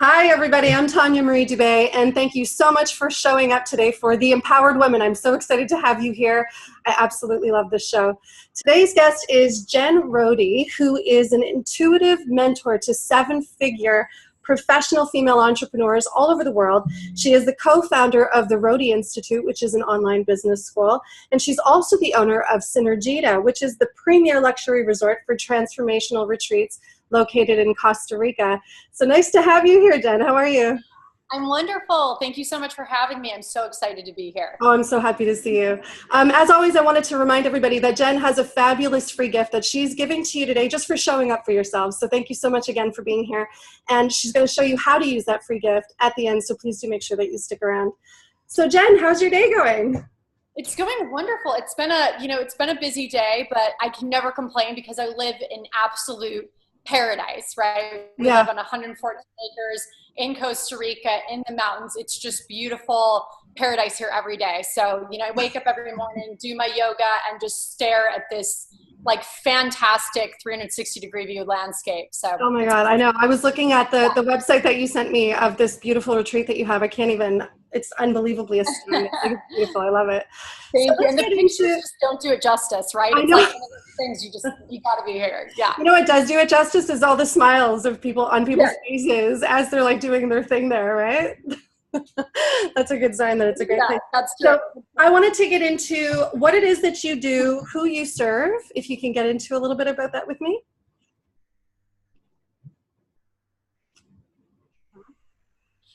Hi, everybody. I'm Tanya Marie Dubé, and thank you so much for showing up today for The Empowered Women. I'm so excited to have you here. I absolutely love this show. Today's guest is Jen Rohde, who is an intuitive mentor to seven-figure professional female entrepreneurs all over the world. She is the co-founder of the Rohde Institute, which is an online business school, and she's also the owner of Synergida, which is the premier luxury resort for transformational retreats located in Costa Rica. So nice to have you here, Jen. How are you? I'm wonderful. Thank you so much for having me. I'm so excited to be here. Oh, I'm so happy to see you. As always, I wanted to remind everybody that Jen has a fabulous free gift that she's giving to you today just for showing up for yourselves. So thank you so much again for being here. And she's going to show you how to use that free gift at the end. So please do make sure that you stick around. So Jen, how's your day going? It's going wonderful. It's been a busy day, but I can never complain because I live in absolute paradise, right? We live on 114 acres in Costa Rica in the mountains. It's just beautiful paradise here every day. So, I wake up every morning, do my yoga, and just stare at this like fantastic 360-degree view landscape. So, oh my God, I know. I was looking at the website that you sent me of this beautiful retreat that you have. I can't even, it's unbelievably astounding. It's beautiful. I love it. Thank you. And the pictures just don't do it justice, right? It's like one of those things you got to be here. Yeah. You know what does do it justice is all the smiles of people on people's faces as they're like doing their thing there, right? That's a good sign that it's a great thing. That's true. So I wanted to get into what it is that you do, who you serve, if you can get into a little bit about that with me.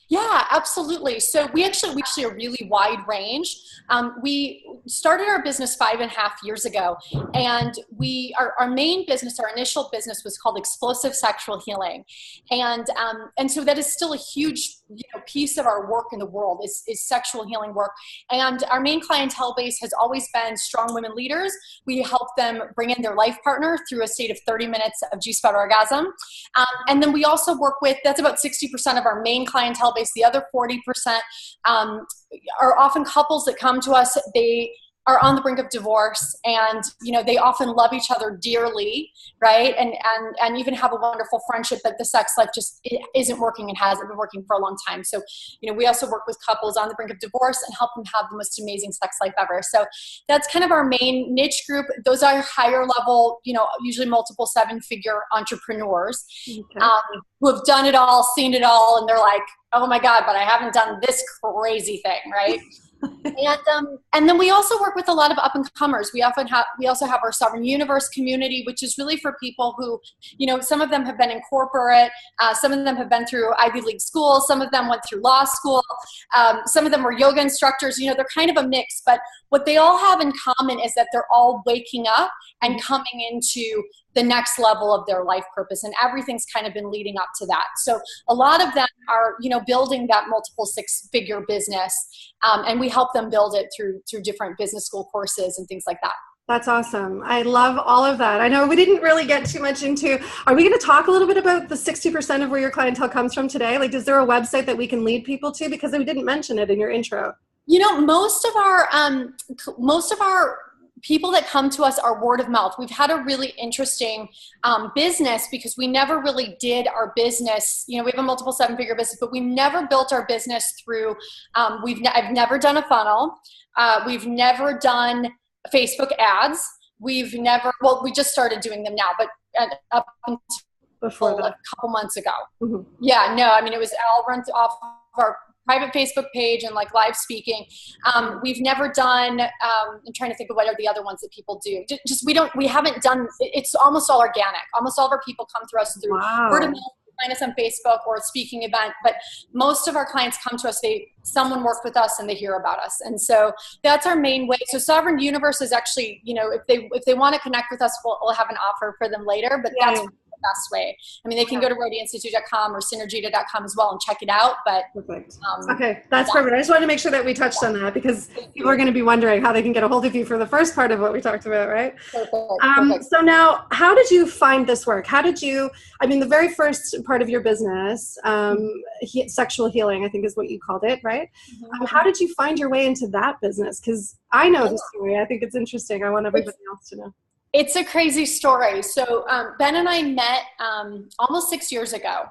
Yeah, absolutely. So we actually a really wide range. We started our business 5.5 years ago, and our main business, our initial business, was called Explosive Sexual Healing, and so that is still a huge piece of our work in the world is sexual healing work. And our main clientele base has always been strong women leaders. We help them bring in their life partner through a state of 30 minutes of G-spot orgasm, and then we also work with, that's about 60% of our main clientele base. The other 40% are often couples that come to us. They are on the brink of divorce, and they often love each other dearly, right? And even have a wonderful friendship, but the sex life just isn't working and hasn't been working for a long time. So we also work with couples on the brink of divorce and help them have the most amazing sex life ever. So that's kind of our main niche group. Those are higher level, usually multiple seven-figure entrepreneurs, who have done it all, seen it all, and they're like, oh my God, but I haven't done this crazy thing, right? And then we also work with a lot of up and comers. We also have our Sovereign Universe community, which is really for people who, some of them have been in corporate, some of them have been through Ivy League school, some of them went through law school, some of them were yoga instructors. They're kind of a mix, but what they all have in common is that they're all waking up and coming into the next level of their life purpose, and everything's kind of been leading up to that. So a lot of them are, building that multiple six-figure business, and we help them build it through different business school courses and things like that. That's awesome. I love all of that. I know we didn't really get too much into, are we going to talk a little bit about the 60% of where your clientele comes from today? Like, is there a website that we can lead people to? Because we didn't mention it in your intro. Most of our people that come to us are word of mouth. We've had a really interesting business because we never really did our business. We have a multiple seven-figure business, but we never built our business through, I've never done a funnel. We've never done Facebook ads. We just started doing them now, but up until a couple months ago. Mm-hmm. Yeah, no, it was all run off of our private Facebook page and like live speaking. We've never done, I'm trying to think of what are the other ones that people do. We haven't done, it's almost all organic. Almost all of our people come through us through word of mouth, find us on Facebook or a speaking event, but most of our clients come to us, someone worked with us and they hear about us. And so that's our main way. So Sovereign Universe is actually, if they want to connect with us, we'll have an offer for them later, but that's best way. They can go to rohdeinstitute.com or synergida.com as well and check it out. But perfect. Okay, that's perfect. I just wanted to make sure that we touched on that because people are going to be wondering how they can get a hold of you for the first part of what we talked about, right? Perfect. So now, how did you find this work? How did you, the very first part of your business, sexual healing, I think is what you called it, right? Mm-hmm. How did you find your way into that business? Because I know the story. I think it's interesting. I want everybody else to know. It's a crazy story. So Ben and I met almost 6 years ago.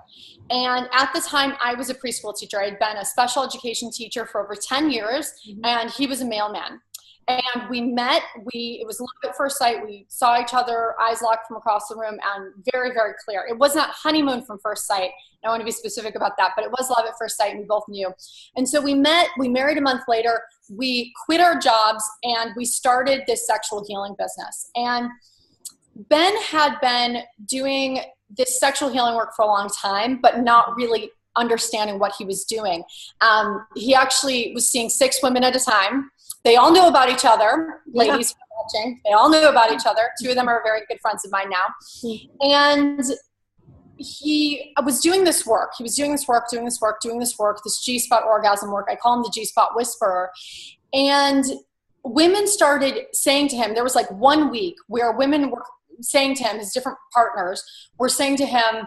And at the time, I was a preschool teacher. I had been a special education teacher for over 10 years, and he was a mailman. And we met, it was love at first sight. We saw each other, eyes locked from across the room, and very, very clear. It was not honeymoon from first sight. I want to be specific about that, but it was love at first sight, and we both knew. And so we met, we married a month later, we quit our jobs, and we started this sexual healing business. And Ben had been doing this sexual healing work for a long time, but not really understanding what he was doing. He actually was seeing 6 women at a time. They all knew about each other, ladies watching. They all knew about each other. 2 of them are very good friends of mine now. And he was doing this work. He was doing this G-spot orgasm work. I call him the G-spot whisperer. And women started saying to him, there was like 1 week where women were saying to him, his different partners were saying to him,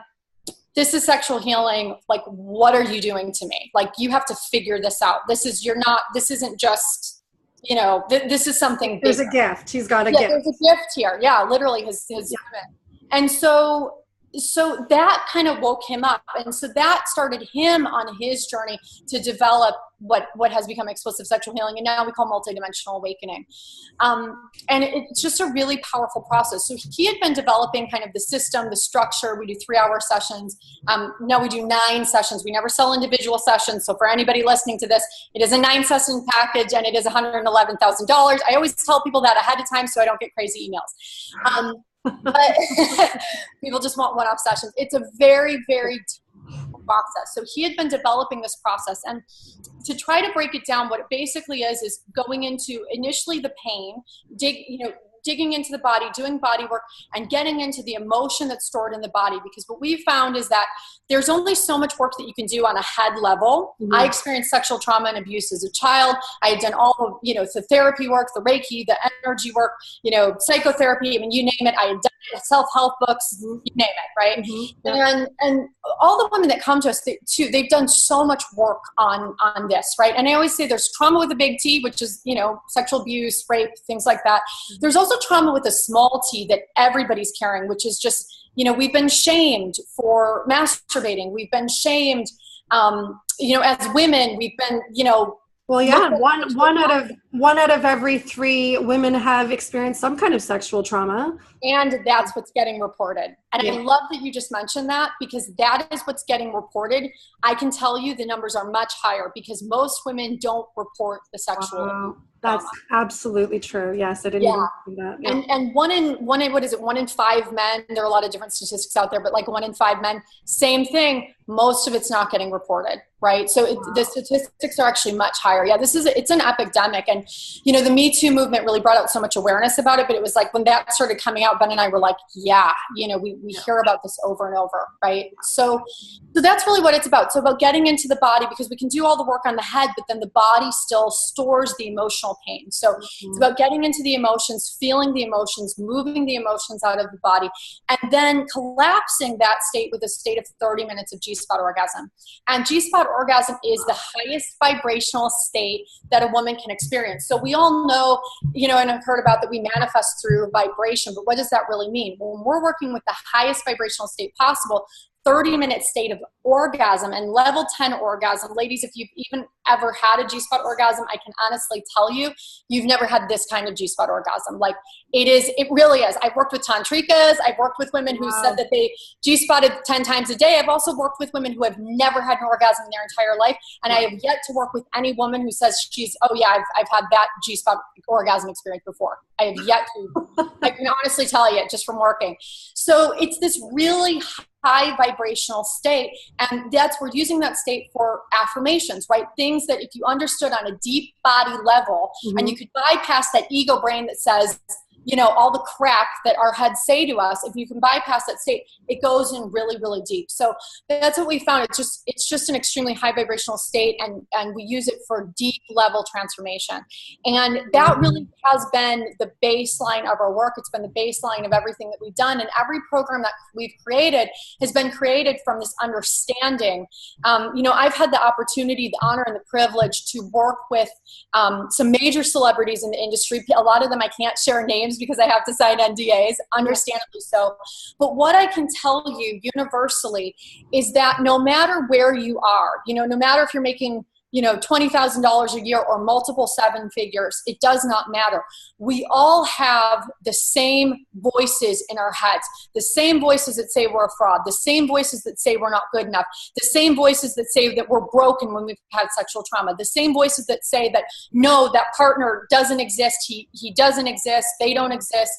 this is sexual healing. Like, what are you doing to me? Like, you have to figure this out. This isn't just, this is something bigger. There's a gift. He's got a gift. There's a gift here. Yeah, literally his And so that kind of woke him up. And so that started him on his journey to develop what has become explosive sexual healing, and now we call multidimensional awakening. And it's just a really powerful process. So he had been developing kind of the system, the structure. We do 3-hour sessions. Now we do 9 sessions. We never sell individual sessions. So for anybody listening to this, it is a 9-session package, and it is $111,000. I always tell people that ahead of time so I don't get crazy emails. But people just want one-off sessions. It's a very, very deep process. So he had been developing this process, and to try to break it down, what it basically is going into initially the pain, digging into the body, doing body work, and getting into the emotion that's stored in the body. Because what we've found is that there's only so much work that you can do on a head level. I experienced sexual trauma and abuse as a child. I had done all of, the therapy work, the Reiki, the energy work, psychotherapy. I mean, you name it. I had done it, self-help books, you name it, right? And all the women that come to us, they've done so much work on this, right? And I always say there's trauma with a big T, which is, sexual abuse, rape, things like that. There's also trauma with a small t that everybody's carrying, which is just, we've been shamed for masturbating. We've been shamed, as women, we've been, well, yeah, one out of every 3 women have experienced some kind of sexual trauma. And that's what's getting reported. And I love that you just mentioned that, because that is what's getting reported. I can tell you the numbers are much higher because most women don't report the sexual trauma. That's absolutely true. Yes, I didn't even think that. Yeah. And one in 5 men, there are a lot of different statistics out there, but like 1 in 5 men, same thing. Most of it's not getting reported, right? So the statistics are actually much higher. Yeah, it's an epidemic. And, the Me Too movement really brought out so much awareness about it, but it was like when that started coming out, Ben and I were like, we hear about this over and over, right? So that's really what it's about. So about getting into the body, because we can do all the work on the head, but then the body still stores the emotional pain. So it's about getting into the emotions, feeling the emotions, moving the emotions out of the body, and then collapsing that state with a state of 30 minutes of G-spot orgasm. And G-spot orgasm is the highest vibrational state that a woman can experience. So we all know, and I've heard about that we manifest through vibration, but what does that really mean? Well, when we're working with the highest vibrational state possible, 30-minute state of orgasm and level 10 orgasm. Ladies, if you've even ever had a G-spot orgasm, I can honestly tell you, you've never had this kind of G-spot orgasm. Like it really is. I've worked with tantrikas. I've worked with women who said that they G-spotted 10 times a day. I've also worked with women who have never had an orgasm in their entire life. And I have yet to work with any woman who says I've had that G-spot orgasm experience before. I have yet to, I can honestly tell you just from working. So it's this really high vibrational state, and we're using that state for affirmations, right? Things that if you understood on a deep body level, and you could bypass that ego brain that says, all the crap that our heads say to us, if you can bypass that state, it goes in really, really deep. So that's what we found. It's just an extremely high vibrational state, and we use it for deep level transformation. And that really has been the baseline of our work. It's been the baseline of everything that we've done. And every program that we've created has been created from this understanding. I've had the opportunity, the honor, and the privilege to work with some major celebrities in the industry. A lot of them I can't share names names because I have to sign NDAs, understandably so. But what I can tell you universally is that no matter where you are, no matter if you're making $20,000 a year or multiple seven figures, it does not matter. We all have the same voices in our heads, the same voices that say we're a fraud, the same voices that say we're not good enough, the same voices that say that we're broken when we've had sexual trauma, the same voices that say that no, that partner doesn't exist, he doesn't exist, they don't exist,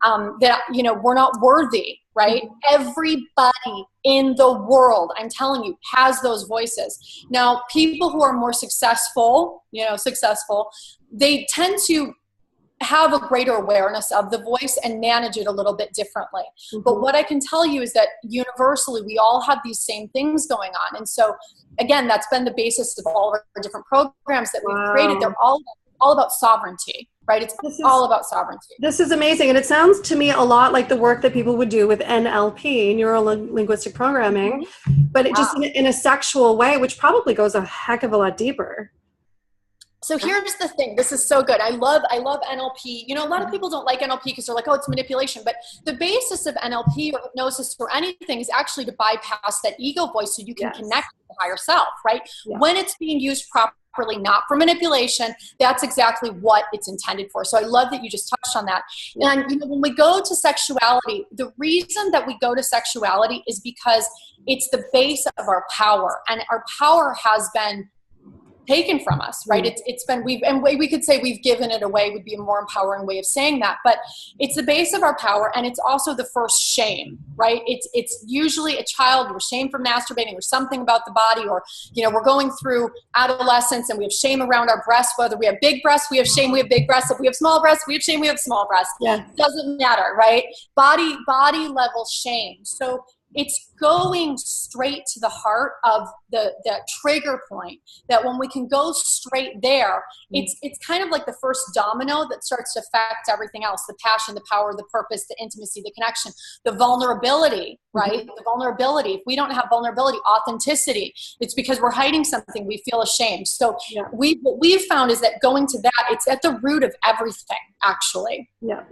that we're not worthy. Right? Everybody in the world, I'm telling you, has those voices. Now, people who are more successful, they tend to have a greater awareness of the voice and manage it a little bit differently. But what I can tell you is that universally, we all have these same things going on. And so, again, that's been the basis of all of our different programs that we've created. They're all about sovereignty. Right? It's all about sovereignty. This is amazing. And it sounds to me a lot like the work that people would do with NLP, neuro-linguistic programming, but it just in a sexual way, which probably goes a heck of a lot deeper. So here's the thing. This is so good. I love NLP. A lot of people don't like NLP because they're like, oh, it's manipulation. But the basis of NLP or hypnosis or anything is actually to bypass that ego voice so you can connect with the higher self, right? Yeah. When it's being used properly, not for manipulation, that's exactly what it's intended for. So I love that you just touched on that. And when we go to sexuality, the reason that we go to sexuality is because it's the base of our power, and our power has been taken from us, right? It's been, we could say we've given it away would be a more empowering way of saying that, but it's the base of our power, and it's also the first shame, right? It's usually a child, we're shamed for masturbating or something about the body, or, we're going through adolescence and we have shame around our breasts, whether we have big breasts, we have shame, we have big breasts. If we have small breasts, we have shame, we have small breasts. Yeah. Doesn't matter, right? Body level shame. So it's going straight to the heart of the trigger point, that when we can go straight there, it's kind of like the first domino that starts to affect everything else: the passion, the power, the purpose, the intimacy, the connection, the vulnerability, right? The vulnerability. If we don't have vulnerability, authenticity, it's because we're hiding something. We feel ashamed. So what we've found is that going to that, it's at the root of everything, actually. Yeah.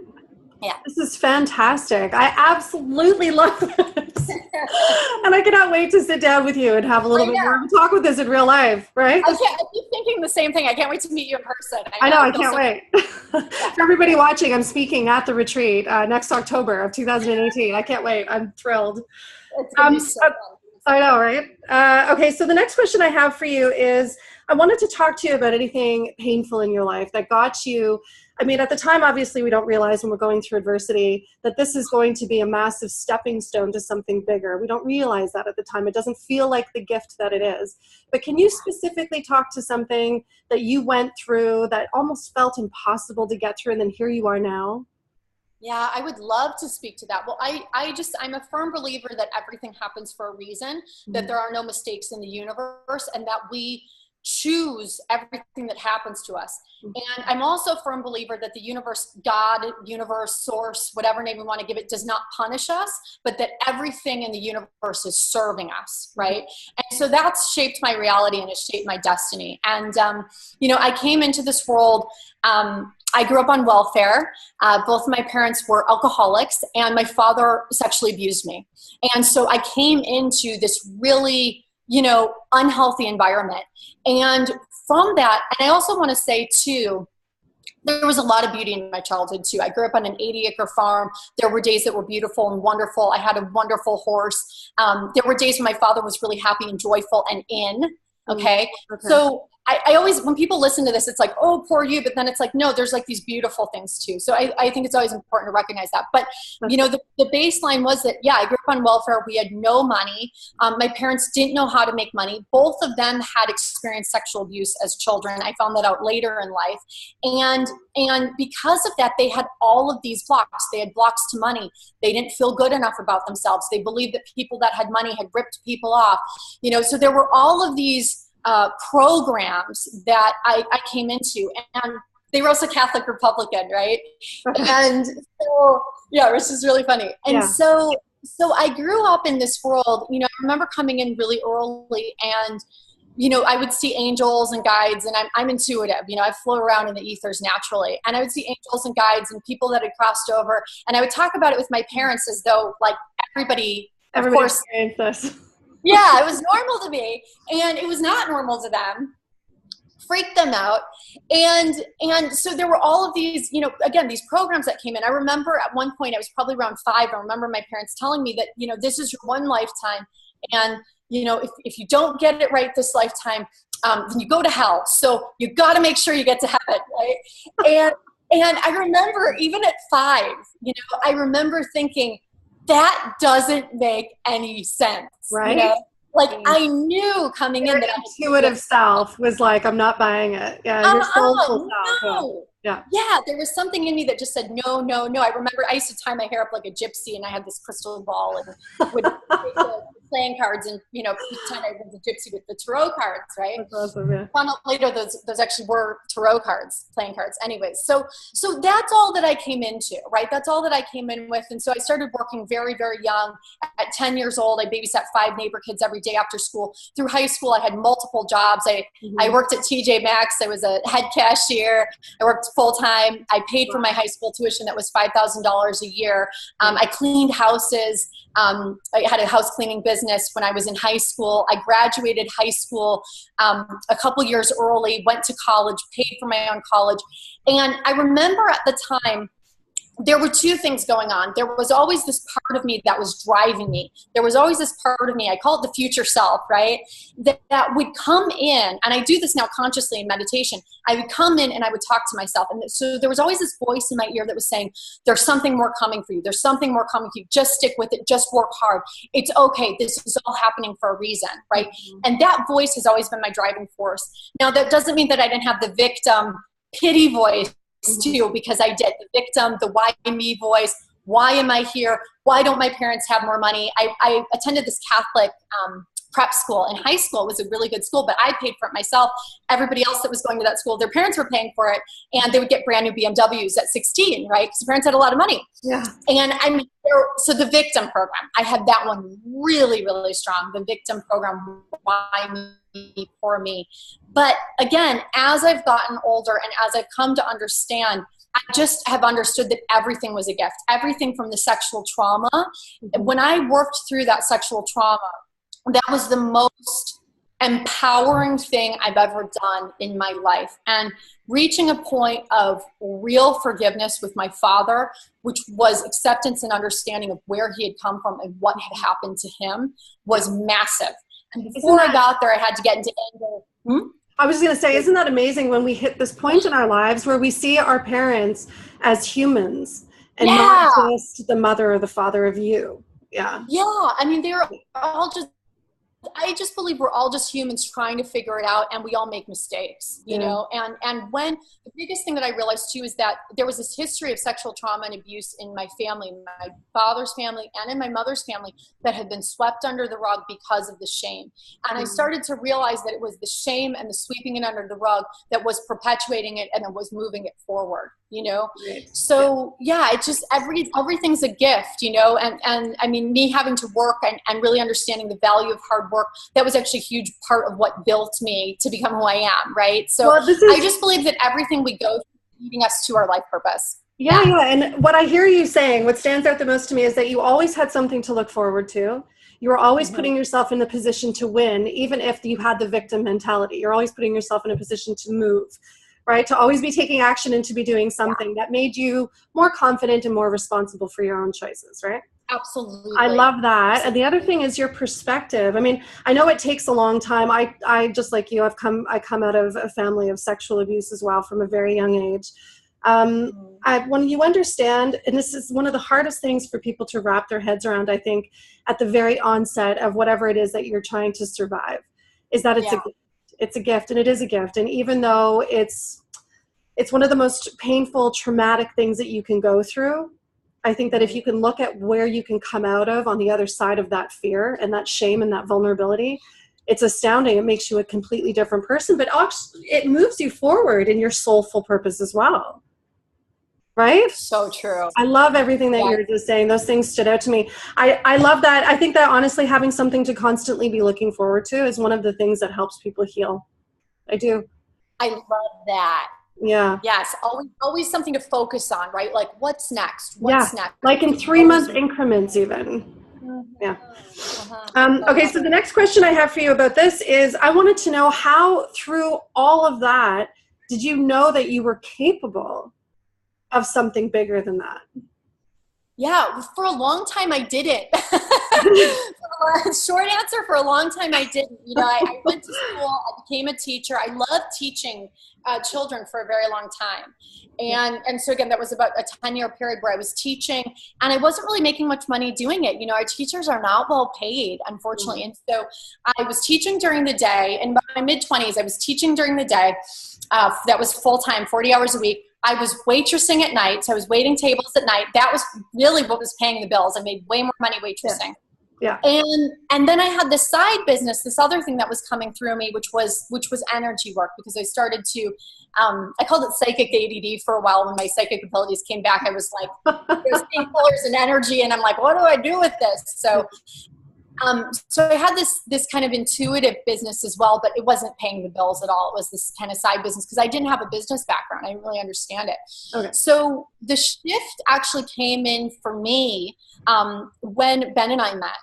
Yeah. This is fantastic. I absolutely love this. And I cannot wait to sit down with you and have a little bit more of a talk with this in real life, right? I keep thinking the same thing. I can't wait to meet you in person. I know, I can't wait. For everybody watching, I'm speaking at the retreat next October of 2018. I can't wait. I'm thrilled. It's going to be so fun. I know, right? Okay, so the next question I have for you is, I wanted to talk to you about anything painful in your life that got you. I mean, at the time, obviously, we don't realize when we're going through adversity that this is going to be a massive stepping stone to something bigger. We don't realize that at the time. It doesn't feel like the gift that it is. But can you specifically talk to something that you went through that almost felt impossible to get through, and then here you are now? Yeah, I would love to speak to that. Well, I'm a firm believer that everything happens for a reason, that there are no mistakes in the universe, and that we choose everything that happens to us. And I'm also a firm believer that the universe, God, universe, source, whatever name we want to give it, does not punish us, but that everything in the universe is serving us, right? And so that's shaped my reality and has shaped my destiny. And, I came into this world, I grew up on welfare. Both of my parents were alcoholics, and my father sexually abused me. And so I came into this really, unhealthy environment. And from that, and I also want to say too, there was a lot of beauty in my childhood too. I grew up on an 80-acre farm. There were days that were beautiful and wonderful. I had a wonderful horse. There were days when my father was really happy and joyful and in. Okay. So I always, when people listen to this, it's like, oh, poor you. But then it's like, no, there's like these beautiful things too. So I think it's always important to recognize that. But, the baseline was that, I grew up on welfare. We had no money. My parents didn't know how to make money. Both of them had experienced sexual abuse as children. I found that out later in life. And because of that, they had all of these blocks. They had blocks to money. They didn't feel good enough about themselves. They believed that people that had money had ripped people off. So there were all of these programs that I came into, and they were also Catholic Republican, right? And so, which is really funny. And so I grew up in this world, I remember coming in really early, and I would see angels and guides, and I'm intuitive. I float around in the ethers naturally. And I would see angels and guides and people that had crossed over. And I would talk about it with my parents as though like everybody of course, experienced this. Yeah, it was normal to me. And it was not normal to them. Freaked them out. And so there were all of these, again, these programs that came in. I remember at one point, I was probably around 5. I remember my parents telling me that, this is your one lifetime. And, if you don't get it right this lifetime, then you go to hell. So you got to make sure you get to heaven, right? And I remember even at 5, I remember thinking, that doesn't make any sense. Right. Like I knew coming in that intuitive self was like, I'm not buying it. Yeah, your soulful self. No. Yeah, there was something in me that just said, no, no, no. I remember I used to tie my hair up like a gypsy, and I had this crystal ball and would take the playing cards and, pretend I was a gypsy with the tarot cards, right? That's awesome, yeah. Found out later those actually were tarot cards, playing cards. Anyways, so that's all that I came into, right? That's all that I came in with. And so I started working very, very young. At 10 years old, I babysat 5 neighbor kids every day after school. Through high school, I had multiple jobs. I worked at TJ Maxx. I was a head cashier. I worked full-time. I paid for my high school tuition that was $5,000 a year. I cleaned houses. I had a house cleaning business when I was in high school. I graduated high school a couple years early, went to college, paid for my own college. And I remember at the time, there were 2 things going on. There was always this part of me that was driving me. There was always this part of me, I call it the future self, right? That would come in, and I do this now consciously in meditation. I would come in and I would talk to myself. And so there was always this voice in my ear that was saying, there's something more coming for you. There's something more coming for you. Just stick with it. Just work hard. It's okay. This is all happening for a reason, right? Mm-hmm. And that voice has always been my driving force. Now, that doesn't mean that I didn't have the victim pity voice too, because I did. The victim, the why me voice, why am I here? Why don't my parents have more money? I attended this Catholic prep school in high school. It was a really good school, but I paid for it myself. Everybody else that was going to that school, their parents were paying for it, and they would get brand new BMWs at 16, right? Because the parents had a lot of money. Yeah. And so the victim program, I had that one really, really strong. The victim program, why me, poor me. But again, as I've gotten older and as I've come to understand, I just have understood that everything was a gift. Everything from the sexual trauma. When I worked through that sexual trauma, that was the most empowering thing I've ever done in my life. And reaching a point of real forgiveness with my father, which was acceptance and understanding of where he had come from and what had happened to him, was massive. And before I got there, I had to get into anger. I was going to say, isn't that amazing when we hit this point in our lives where we see our parents as humans and not just the mother or the father of you? Yeah. Yeah. I mean, they're all just, I just believe we're all just humans trying to figure it out, and we all make mistakes, you know? And when the biggest thing that I realized too is that there was this history of sexual trauma and abuse in my family, my father's family and in my mother's family, that had been swept under the rug because of the shame. And I started to realize that it was the shame and the sweeping it under the rug that was perpetuating it and it was moving it forward, you know? So yeah, it just, everything's a gift, you know? And I mean, me having to work and really understanding the value of hard work, that was actually a huge part of what built me to become who I am, right? So I just believe that everything we go through is leading us to our life purpose. Yeah. And what I hear you saying, what stands out the most to me is that you always had something to look forward to. You were always putting yourself in the position to win, even if you had the victim mentality. You're always putting yourself in a position to move, right? To always be taking action and to be doing something that made you more confident and more responsible for your own choices, right? Absolutely. I love that. And the other thing is your perspective. I mean, I know it takes a long time. I just like you, I come out of a family of sexual abuse as well from a very young age. When you understand, and this is one of the hardest things for people to wrap their heads around, I think, at the very onset of whatever it is that you're trying to survive, is that it's a gift. It's a gift, and it is a gift. And even though it's one of the most painful, traumatic things that you can go through, I think that if you can look at where you can come out of on the other side of that fear and that shame and that vulnerability, it's astounding. It makes you a completely different person, but it moves you forward in your soulful purpose as well. right? So true. I love everything that you're just saying. Those things stood out to me. I love that. I think that honestly, having something to constantly be looking forward to is one of the things that helps people heal. I do. I love that. Yeah. Yes. Always something to focus on, right? Like what's next? Yeah. Next? Like in 3-month increments even. Yeah. Okay, so the next question I have for you about this is, I wanted to know how through all of that, did you know that you were capable of something bigger than that? Yeah, for a long time I didn't. Short answer, for a long time I didn't. You know, I went to school, I became a teacher. I loved teaching children for a very long time. And so again, that was about a 10-year period where I was teaching, and I wasn't really making much money doing it. You know, our teachers are not well paid, unfortunately. And so I was teaching during the day. In my mid-20s, I was teaching during the day. That was full-time, 40 hours a week. I was waitressing at night, so I was waiting tables at night. That was really what was paying the bills. I made way more money waitressing. Yeah. And then I had this side business, this other thing that was coming through me, which was energy work, because I started to, I called it psychic ADD for a while. When my psychic abilities came back, I was like, there's pink colors and energy, and I'm like, what do I do with this? So I had this kind of intuitive business as well, but it wasn't paying the bills at all. It was this kind of side business because I didn't have a business background. I didn't really understand it. Okay. So the shift actually came in for me when Ben and I met.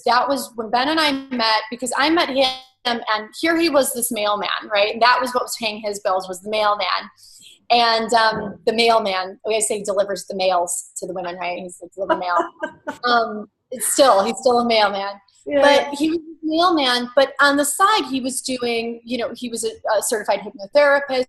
That was when Ben and I met, because I met him, and here he was, this mailman, right? And that was what was paying his bills, was the mailman. And the mailman, I say, delivers the mails to the women, right? He's like, deliver mail. He's still a mailman. Yeah. But he was a mailman, but on the side he was doing, you know, he was a certified hypnotherapist,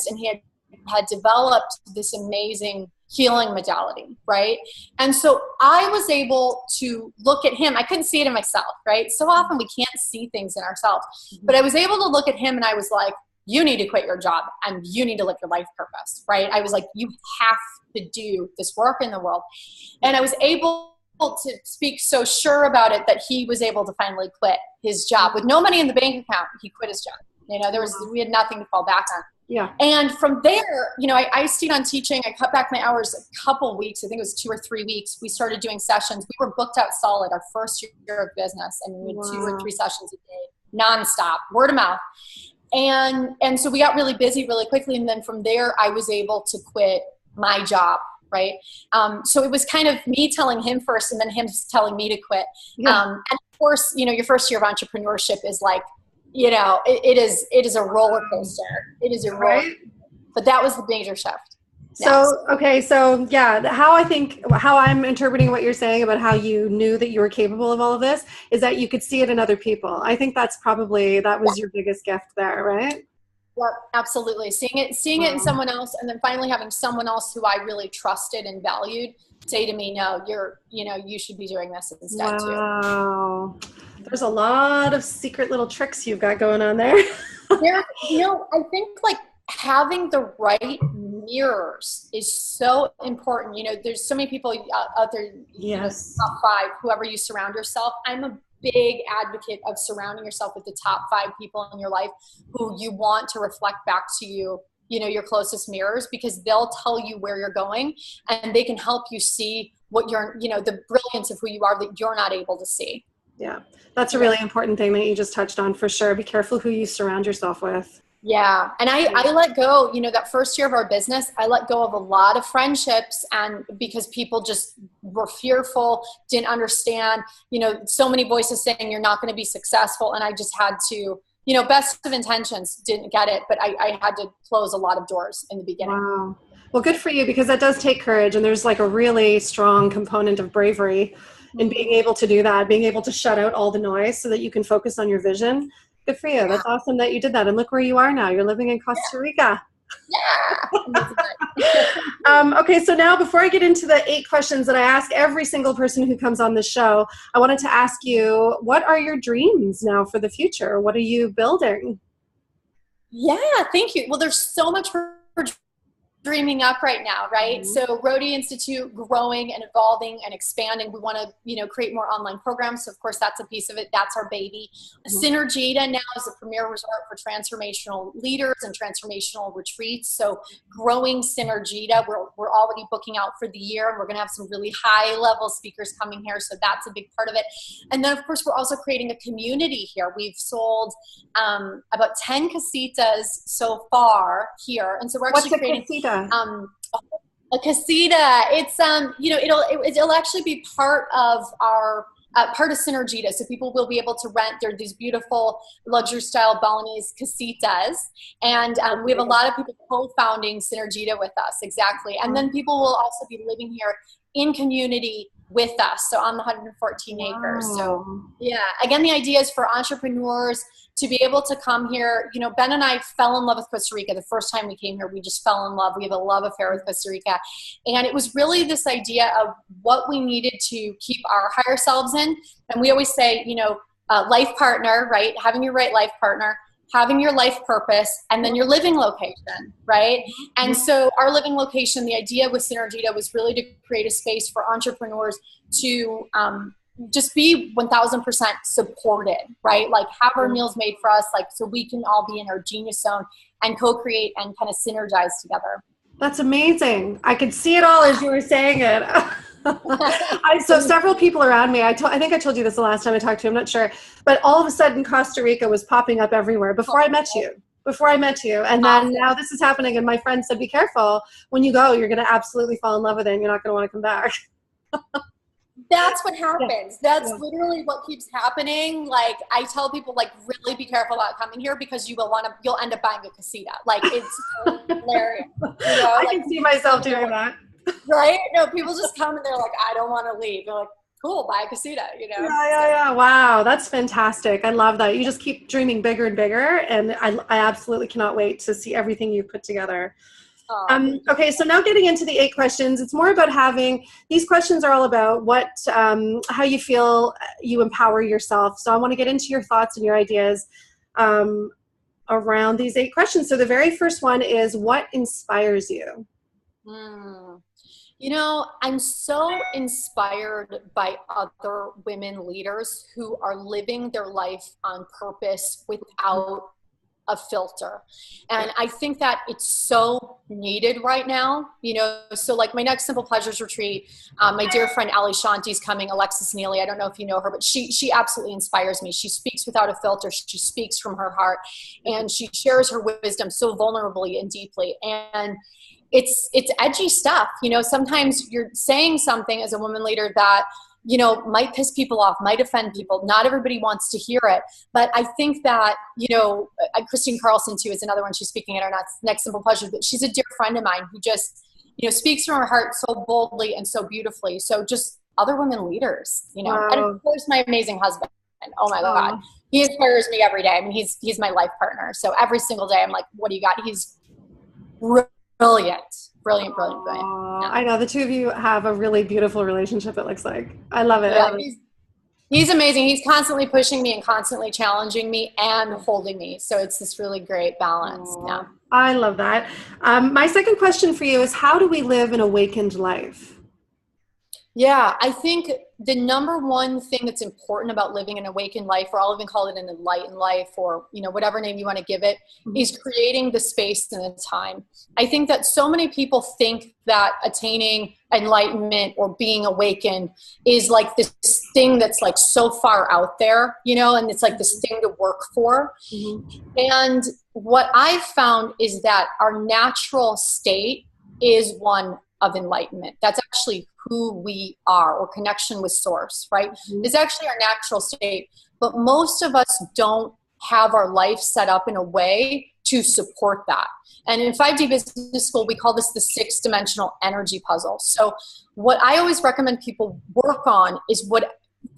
and he had developed this amazing healing modality, right? And so I was able to look at him. I couldn't see it in myself, right? So often we can't see things in ourselves. But I was able to look at him, and I was like, you need to quit your job and you need to live your life purpose, right? I was like, you have to do this work in the world. And I was able to speak so sure about it that he was able to finally quit his job with no money in the bank account. He quit his job. You know, we had nothing to fall back on. Yeah. And from there, you know, I stayed on teaching. I cut back my hours a couple weeks. I think it was 2 or 3 weeks. We started doing sessions. We were booked out solid our first year of business, and we had 2 or 3 sessions a day, nonstop, word of mouth. And so we got really busy really quickly. And then from there, I was able to quit my job. Right. So it was kind of me telling him first, and then him telling me to quit. Yeah. And of course, you know, your first year of entrepreneurship is like, you know, it is a roller coaster. It is a roller coaster. But that was the major shift. So, okay. So yeah, how I'm interpreting what you're saying about how you knew that you were capable of all of this is that you could see it in other people. I think that was your biggest gift there, right? Yep, absolutely. Seeing it in someone else, and then finally having someone else who I really trusted and valued say to me, no, you should be doing this instead too. Wow. There's a lot of secret little tricks you've got going on there. I think like having the right mirrors is so important. You know, there's so many people out there, yes, top 5, whoever you surround yourself. I'm a big advocate of surrounding yourself with the top 5 people in your life who you want to reflect back to you, you know, your closest mirrors, because they'll tell you where you're going, and they can help you see what the brilliance of who you are that you're not able to see. Yeah. That's a really important thing that you just touched on, for sure. Be careful who you surround yourself with. Yeah. And I let go, you know, that first year of our business, I let go of a lot of friendships, and because people just were fearful, didn't understand, you know, so many voices saying you're not going to be successful. And I just had to, you know, best of intentions, didn't get it, but I had to close a lot of doors in the beginning. Wow. Well, good for you, because that does take courage, and there's like a really strong component of bravery in being able to do that, being able to shut out all the noise so that you can focus on your vision. Good for you. That's awesome that you did that. And look where you are now. You're living in Costa Rica. Yeah. Okay, so now before I get into the 8 questions that I ask every single person who comes on the show, I wanted to ask you, what are your dreams now for the future? What are you building? Yeah, thank you. Well, there's so much for dreaming up right now, right? So Rhody Institute, growing and evolving and expanding. We want to, create more online programs. So of course that's a piece of it. That's our baby. Synergida now is a premier resort for transformational leaders and transformational retreats. So growing Synergida, we're already booking out for the year, and we're going to have some really high level speakers coming here. So that's a big part of it. And then of course we're also creating a community here. We've sold about 10 casitas so far here. And so we're actually creating a casita. It's it'll actually be part of our part of Synergida. So people will be able to rent. There are these beautiful luxury style Balinese casitas, and we have a lot of people co-founding Synergida with us. Exactly. And then people will also be living here in community with us, so on the 114 acres. So yeah, again, the idea is for entrepreneurs to be able to come here. Ben and I fell in love with Costa Rica the first time we came here. We just fell in love. We have a love affair with Costa Rica, and it was really this idea of what we needed to keep our higher selves in. And we always say, life partner, right? Having your right life partner, having your life purpose, and then your living location, right? And so our living location, the idea with Synergida was really to create a space for entrepreneurs to just be 1000% supported, right? Like have our meals made for us, like so we can all be in our genius zone and co-create and kind of synergize together. That's amazing. I could see it all as you were saying it. So several people around me, I think I told you this the last time I talked to you, I'm not sure, but all of a sudden Costa Rica was popping up everywhere before I met you. And then now this is happening, and my friend said, be careful when you go, you're going to absolutely fall in love with it and you're not going to want to come back. That's what happens. That's literally what keeps happening. Like I tell people, like, really be careful about coming here because you'll end up buying a casita. Like it's hilarious. I can see myself doing that. Right? No, people just come and they're like, I don't want to leave. They're like, cool, buy a casita, Yeah. Wow. That's fantastic. I love that. You just keep dreaming bigger and bigger. And I absolutely cannot wait to see everything you put together. Okay, so now getting into the 8 questions, it's more about these questions are all about how you feel you empower yourself. So I want to get into your thoughts and your ideas around these 8 questions. So the very first one is, what inspires you? I'm so inspired by other women leaders who are living their life on purpose without a filter. And I think that it's so needed right now, so like my next Simple Pleasures retreat, my dear friend Ali Shanti's coming, Alexis Neely. I don't know if you know her, but she absolutely inspires me. She speaks without a filter. She speaks from her heart, and she shares her wisdom so vulnerably and deeply. And it's edgy stuff. Sometimes you're saying something as a woman leader that might piss people off, might offend people. Not everybody wants to hear it. But I think that, Christine Carlson too is another one. She's speaking at our next Simple Pleasures, but she's a dear friend of mine who just, speaks from her heart so boldly and so beautifully. So just other women leaders, Wow. And of course my amazing husband. Oh my God. He inspires me every day. I mean, he's my life partner. So every single day I'm like, what do you got? He's brilliant. Yeah. I know the two of you have a really beautiful relationship, it looks like. I love it. Yeah, he's amazing. He's constantly pushing me and constantly challenging me and holding me. So it's this really great balance. Yeah. I love that. My second question for you is, how do we live an awakened life? Yeah, I think the number one thing that's important about living an awakened life, or I'll even call it an enlightened life, or whatever name you want to give it, is creating the space and the time. I think that so many people think that attaining enlightenment or being awakened is like this thing that's like so far out there, and it's like this thing to work for. And what I've found is that our natural state is one of enlightenment. That's actually who we are, or connection with source, right? It's actually our natural state. But most of us don't have our life set up in a way to support that. And in 5D Business School, we call this the 6-dimensional energy puzzle. So what I always recommend people work on is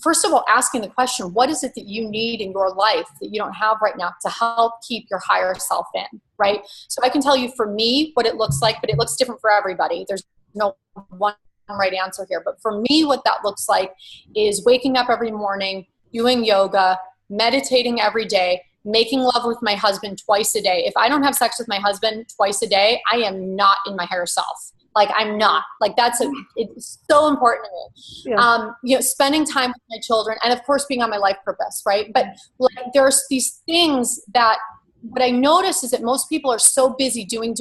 first of all, asking the question, what is it that you need in your life that you don't have right now to help keep your higher self in, right? So I can tell you for me what it looks like, but it looks different for everybody. There's no one right answer here. But for me, what that looks like is waking up every morning, doing yoga, meditating every day, making love with my husband twice a day. If I don't have sex with my husband twice a day, I am not in my higher self. Like, I'm not. Like, it's so important to me. Yeah. You know, spending time with my children, and of course being on my life purpose, right? But like, there's these things that what I notice is that most people are so busy doing,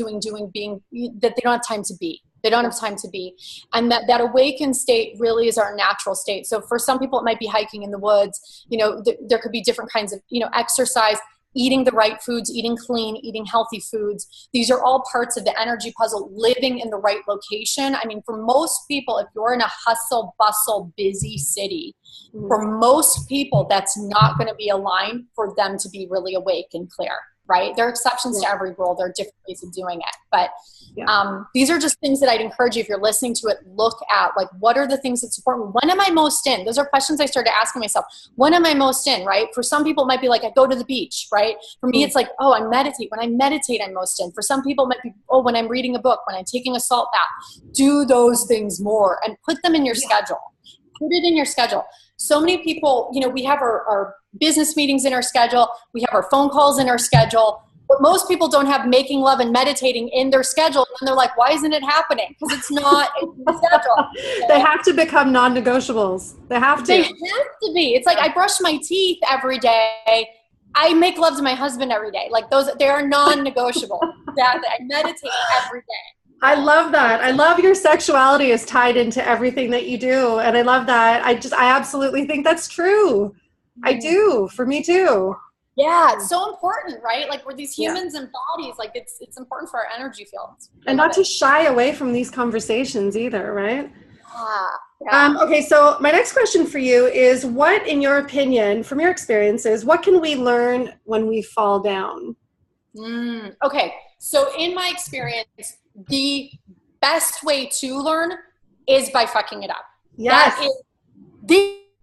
being, that they don't have time to be. They don't have time to be. And that awakened state really is our natural state. So for some people, it might be hiking in the woods. You know, there could be different kinds of, you know, exercise, eating the right foods, eating clean, eating healthy foods. These are all parts of the energy puzzle, living in the right location. I mean, for most people, if you're in a hustle, bustle, busy city, for most people, that's not going to be aligned for them to be really awake and clear, right? There are exceptions to every rule. There are different ways of doing it. But these are just things that I'd encourage you, if you're listening to it, look at, like, what are the things that support me? When am I most in? Those are questions I started asking myself. When am I most in, right? For some people, it might be like, I go to the beach, right? For me, it's like, oh, I meditate. When I meditate, I'm most in. For some people, it might be, oh, when I'm reading a book, when I'm taking a salt bath. Do those things more and put them in your schedule. Put it in your schedule. So many people, you know, we have our business meetings in our schedule. We have our phone calls in our schedule. But most people don't have making love and meditating in their schedule. And they're like, why isn't it happening? Because it's not in the schedule. Okay? They have to become non-negotiables. They have to. They have to be. It's like, I brush my teeth every day. I make love to my husband every day. Like, those, they are non-negotiable. I meditate every day. I love that. I love your sexuality is tied into everything that you do. And I love that. I absolutely think that's true. I do. For me too. Yeah, it's so important, right? Like, we're these humans and bodies. Like, it's important for our energy fields. And not to shy away from these conversations either, right? Yeah. Okay, so my next question for you is, what, in your opinion, from your experiences, what can we learn when we fall down? Okay, so in my experience, the best way to learn is by fucking it up. Yes. That is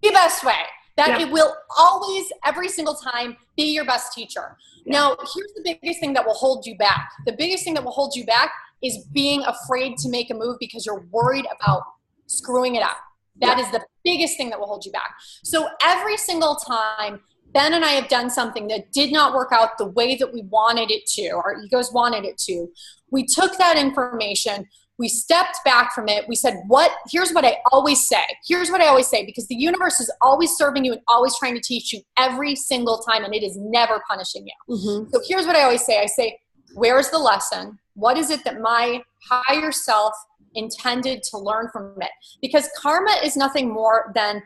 the best way. It will always, every single time, be your best teacher. Now, here's the biggest thing that will hold you back. The biggest thing that will hold you back is being afraid to make a move because you're worried about screwing it up. That is the biggest thing that will hold you back. So every single time Ben and I have done something that did not work out the way that we wanted it to, our egos wanted it to, we took that information, we stepped back from it. We said, here's what I always say. Here's what I always say, because the universe is always serving you and always trying to teach you every single time, and it is never punishing you. So here's what I always say. I say, where's the lesson? What is it that my higher self intended to learn from it? Because karma is nothing more than,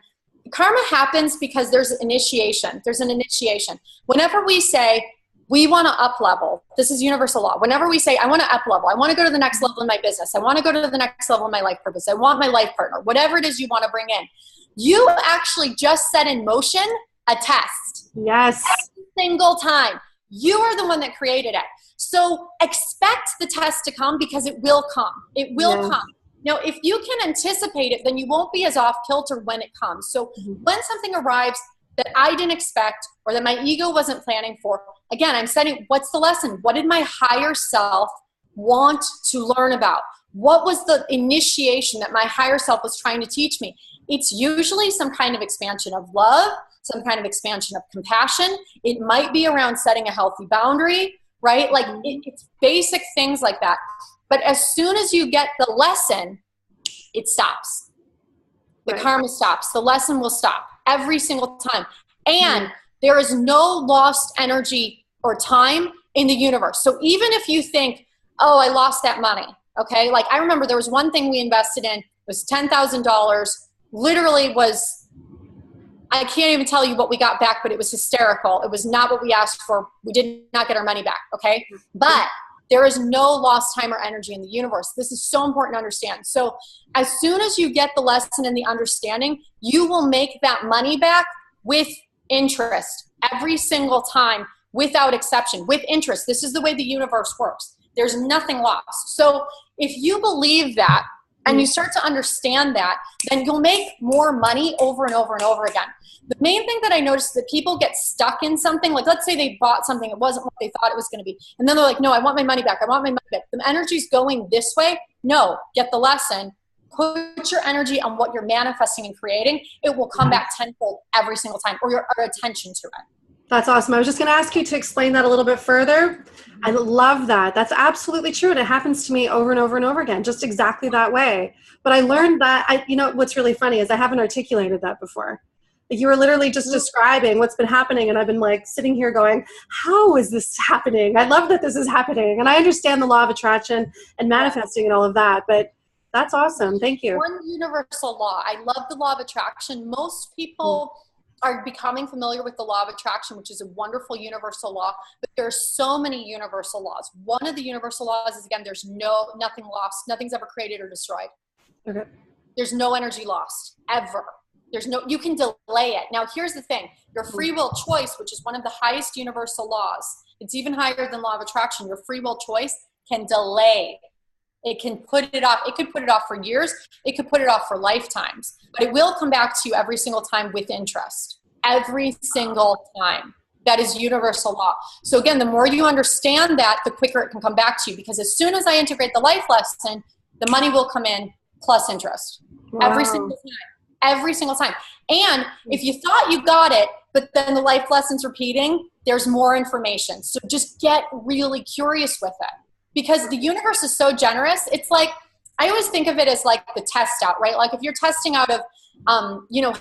karma happens because there's initiation. There's an initiation. Whenever we say, we want to up level. This is universal law. Whenever we say, I want to up level, I want to go to the next level in my business, I want to go to the next level in my life purpose, I want my life partner, whatever it is you want to bring in, you actually just set in motion a test. Yes. Every single time. You are the one that created it. So expect the test to come, because it will come. It will come. Now, if you can anticipate it, then you won't be as off kilter when it comes. So when something arrives that I didn't expect, or that my ego wasn't planning for, again, I'm setting, what's the lesson? What did my higher self want to learn about? What was the initiation that my higher self was trying to teach me? It's usually some kind of expansion of love, some kind of expansion of compassion. It might be around setting a healthy boundary, right? Like, it's basic things like that. But as soon as you get the lesson, it stops. The karma stops. The lesson will stop every single time. And there is no lost energy or time in the universe. So even if you think, oh, I lost that money, okay? Like, I remember there was one thing we invested in, it was $10,000, literally was, I can't even tell you what we got back, but it was hysterical. It was not what we asked for. We did not get our money back, okay? But there is no lost time or energy in the universe. This is so important to understand. So as soon as you get the lesson and the understanding, you will make that money back with interest every single time, without exception, with interest. This is the way the universe works. There's nothing lost. So if you believe that and you start to understand that, then you'll make more money over and over and over again. The main thing that I noticed is that people get stuck in something. Like, let's say they bought something, it wasn't what they thought it was going to be. And then they're like, no, I want my money back. I want my money back. The energy's going this way. No, get the lesson. Put your energy on what you're manifesting and creating. It will come back tenfold every single time, or your attention to it. That's awesome. I was just going to ask you to explain that a little bit further. I love that. That's absolutely true. And it happens to me over and over and over again, just exactly that way. But I learned that, what's really funny is I haven't articulated that before. Like you were literally just describing what's been happening. And I've been like sitting here going, how is this happening? I love that this is happening. And I understand the law of attraction and manifesting and all of that. But that's awesome. Thank you. One universal law. I love the law of attraction. Most people are becoming familiar with the law of attraction, which is a wonderful universal law, but there are so many universal laws. One of the universal laws is, again, there's nothing lost. Nothing's ever created or destroyed. Okay. There's no energy lost, ever. You can delay it. Now, here's the thing. Your free will choice, which is one of the highest universal laws, it's even higher than law of attraction. Your free will choice can delay. It can put it off. It could put it off for years. It could put it off for lifetimes. But it will come back to you every single time with interest. Every single time. That is universal law. So again, the more you understand that, the quicker it can come back to you. Because as soon as I integrate the life lesson, the money will come in plus interest. Wow. Every single time. Every single time. And if you thought you got it, but then the life lesson's repeating, there's more information. So just get really curious with it. Because the universe is so generous. It's like, I always think of it as like the test out, right? Like if you're testing out of,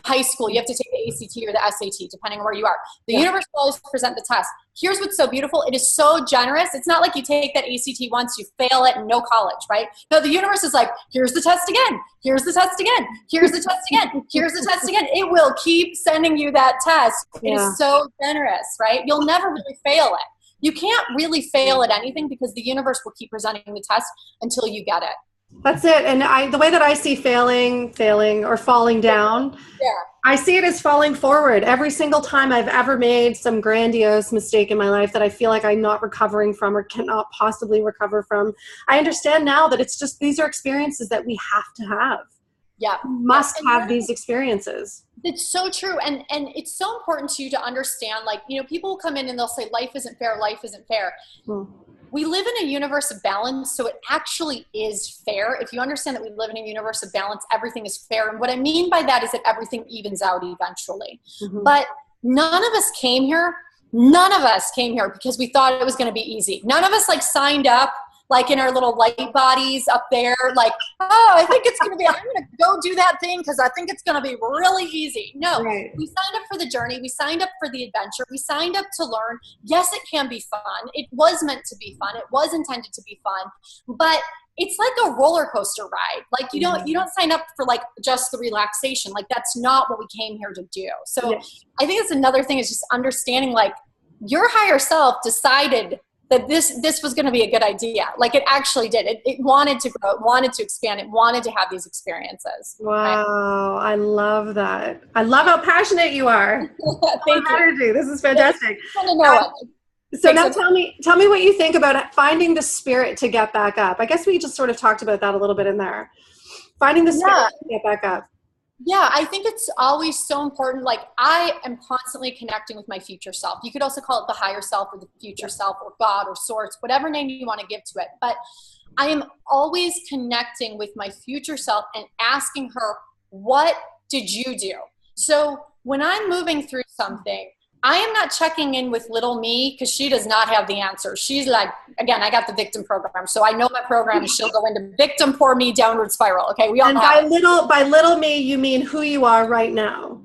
high school, you have to take the ACT or the SAT, depending on where you are. The universe will always present the test. Here's what's so beautiful. It is so generous. It's not like you take that ACT once, you fail it, and no college, right? No, the universe is like, here's the test again. Here's the test again. Here's the test again. Here's the test again. It will keep sending you that test. It is so generous, right? You'll never really fail it. You can't really fail at anything because the universe will keep presenting the test until you get it. That's it. And the way that I see failing or falling down, I see it as falling forward. Every single time I've ever made some grandiose mistake in my life that I feel like I'm not recovering from or cannot possibly recover from, I understand now that it's just, these are experiences that we have to have. Yeah. You must have these experiences. It's so true. And it's so important to you to understand, like, people will come in and they'll say, life isn't fair. Life isn't fair. We live in a universe of balance. So it actually is fair. If you understand that we live in a universe of balance, everything is fair. And what I mean by that is that everything evens out eventually. But none of us came here because we thought it was going to be easy. None of us signed up like in our little light bodies up there, like, oh, I think it's going to be, I'm going to go do that thing because I think it's going to be really easy. No, we signed up for the journey. We signed up for the adventure. We signed up to learn. Yes, it can be fun. It was meant to be fun. It was intended to be fun, but it's like a roller coaster ride. Like you don't sign up for just the relaxation. Like that's not what we came here to do. So I think it's another thing is just understanding your higher self decided that this was going to be a good idea. Like it actually did. It wanted to grow. It wanted to expand. It wanted to have these experiences. Wow. Right? I love that. I love how passionate you are. Thank you. Energy. This is fantastic. So now tell me what you think about finding the spirit to get back up. I guess we just sort of talked about that a little bit in there. Finding the spirit to get back up. Yeah, I think it's always so important. Like I am constantly connecting with my future self. You could also call it the higher self or the future self or God or source, whatever name you want to give to it. But I am always connecting with my future self and asking her, what did you do? So when I'm moving through something, I am not checking in with little me because she does not have the answer. She's like, again, I got the victim program. So I know my program, she'll go into victim, poor me, downward spiral. Okay, we all and by little me, you mean who you are right now.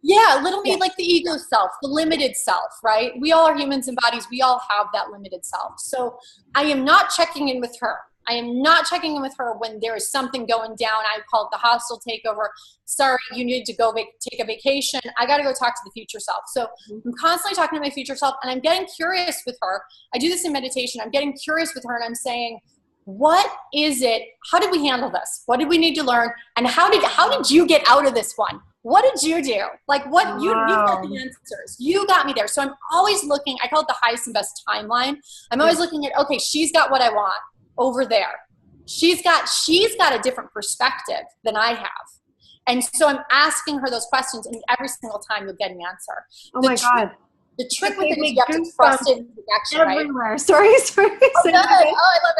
Yeah, little me, like the ego self, the limited self, right? We all are humans and bodies. We all have that limited self. So I am not checking in with her. I am not checking in with her when there is something going down. I call it the hostile takeover. Sorry, you need to go take a vacation. I got to go talk to the future self. So I'm constantly talking to my future self and I'm getting curious with her. I do this in meditation. I'm getting curious with her and I'm saying, what is it? How did we handle this? What did we need to learn? And how did you get out of this one? What did you do? Like you got the answers. You got me there. So I'm always looking, I call it the highest and best timeline. I'm always looking at, okay, she's got what I want over there. She's got a different perspective than I have. And so I'm asking her those questions and every single time you'll get an answer. Oh my God. The trick with it is you have to trust it in the action, everywhere. Right? Sorry. Oh, I love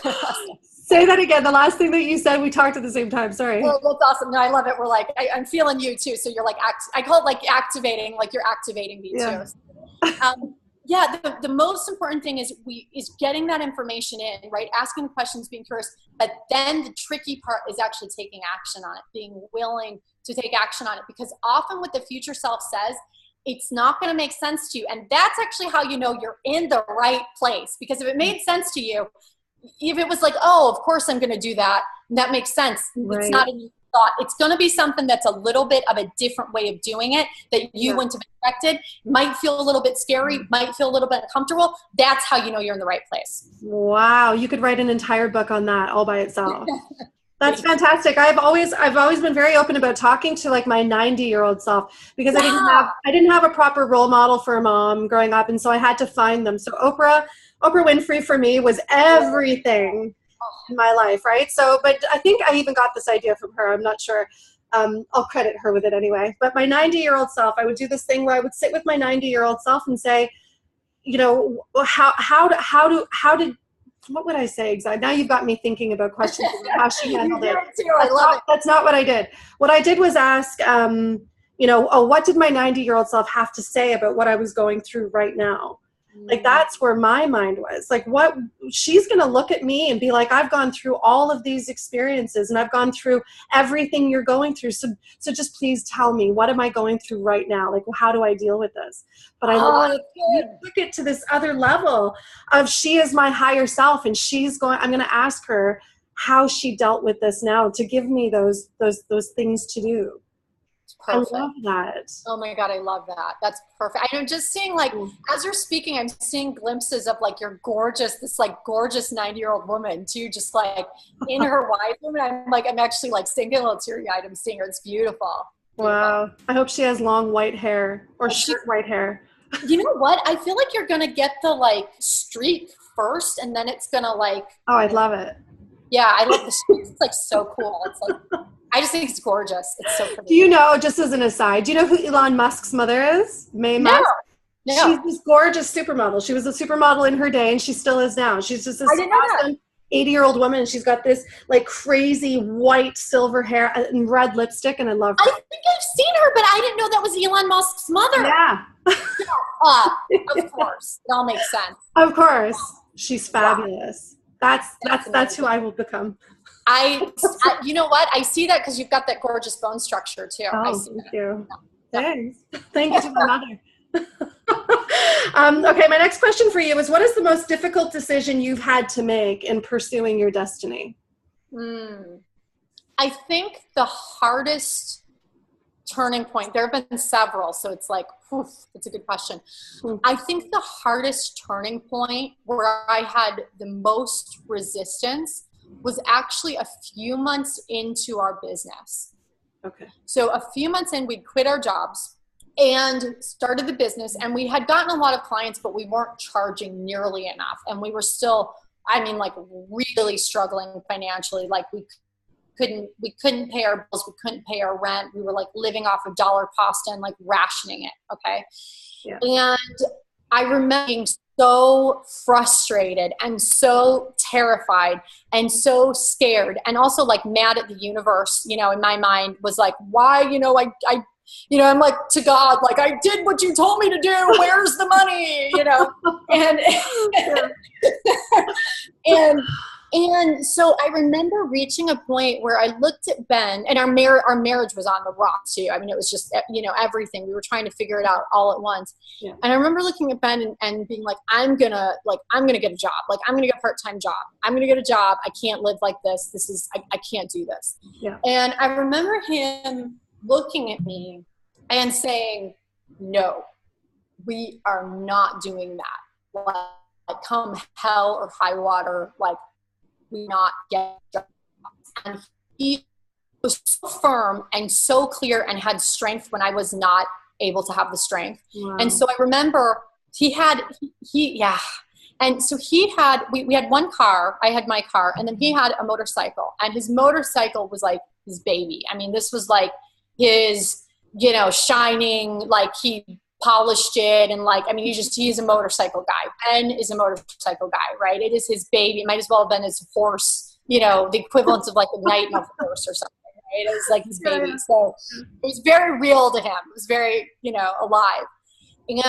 it. Say that again. The last thing that you said, we talked at the same time. Sorry. Oh, that's awesome. No, I love it. We're like, I'm feeling you too. So you're like, I call it like activating, like you're activating me too. Yeah, the most important thing is getting that information in, right? Asking questions, being curious, but then the tricky part is actually taking action on it, being willing to take action on it, because often what the future self says, it's not going to make sense to you. And that's actually how you know you're in the right place, because if it made sense to you, if it was like, oh, of course I'm going to do that, that makes sense. Right. It's not a new thought. It's going to be something that's a little bit of a different way of doing it that you wouldn't have expected. Might feel a little bit scary, might feel a little bit uncomfortable. That's how you know you're in the right place. Wow. You could write an entire book on that all by itself. That's fantastic. I've always been very open about talking to like my 90-year-old self, because I didn't have a proper role model for a mom growing up, and so I had to find them. So Oprah Winfrey for me was everything in my life, right? So, but I think I even got this idea from her. I'm not sure. I'll credit her with it anyway. But my 90-year-old self, I would do this thing where I would sit with my 90-year-old self and say, you know, what would I say exactly? Now you've got me thinking about questions about how she handled it. I love it. That's not what I did. What I did was ask, you know, what did my 90-year-old self have to say about what I was going through right now? Like, that's where my mind was. Like, what she's going to look at me and be like, I've gone through all of these experiences, and I've gone through everything you're going through. So just please tell me, what am I going through right now? Like, how do I deal with this? But I took it to this other level of, she is my higher self, and I'm going to ask her how she dealt with this now, to give me those things to do. Perfect. I love that. Oh my God, I love that. That's perfect. I'm just seeing, like, as you're speaking, I'm seeing glimpses of like this gorgeous 90-year-old woman too, just like in her wise woman. I'm actually like getting a little teary-eyed. I'm seeing her. It's beautiful. Wow. I hope she has long white hair or short white hair. You know what? I feel like you're going to get the like streak first, and then it's going to like. Oh, I'd love it. Yeah, I love the streak. It's like so cool. It's like, I just think it's gorgeous. It's so pretty. Do you know, just as an aside, do you know who Elon Musk's mother is? Musk? No. She's this gorgeous supermodel. She was a supermodel in her day, and she still is now. She's just this awesome 80-year-old woman, and she's got this like crazy white silver hair and red lipstick, and I love her. I think I've seen her, but I didn't know that was Elon Musk's mother. Yeah. Of course. It all makes sense. Of course. She's fabulous. That's who I will become. You know what? I see that because you've got that gorgeous bone structure too. Oh, thank you. Thanks. Thank you to my mother. Okay, my next question for you is, what is the most difficult decision you've had to make in pursuing your destiny? I think the hardest turning point, there have been several, so it's like, it's a good question. I think the hardest turning point where I had the most resistance was actually a few months into our business. Okay. So a few months in, we'd quit our jobs and started the business, and we had gotten a lot of clients, but we weren't charging nearly enough. And we were still, like really struggling financially. Like we couldn't pay our bills. We couldn't pay our rent. We were like living off of dollar pasta and like rationing it. Okay. Yeah. And I remember being so frustrated and so terrified and so scared, and also like mad at the universe, in my mind was like, why, I'm like, to God, like, I did what you told me to do. Where's the money? And so I remember reaching a point where I looked at Ben, and our marriage was on the rocks too. I mean, it was just, everything. We were trying to figure it out all at once. Yeah. And I remember looking at Ben and being like, I'm going to get a job. Like, I'm going to get a part-time job. I'm going to get a job. I can't live like this. I can't do this. Yeah. And I remember him looking at me and saying, no, we are not doing that. Like, come hell or high water, like, we not get jobs. And he was so firm and so clear and had strength when I was not able to have the strength. Wow. And so I remember and so he had, we had one car, I had my car, and then he had a motorcycle, and his motorcycle was like his baby. I mean, this was like his, shining, like he polished it, and like, I mean, he's a motorcycle guy. Ben is a motorcycle guy, right? It is his baby. It might as well have been his horse, you know, the equivalent of like a night in a horse or something, right? It was like his baby. So it was very real to him. It was very, you know, alive. And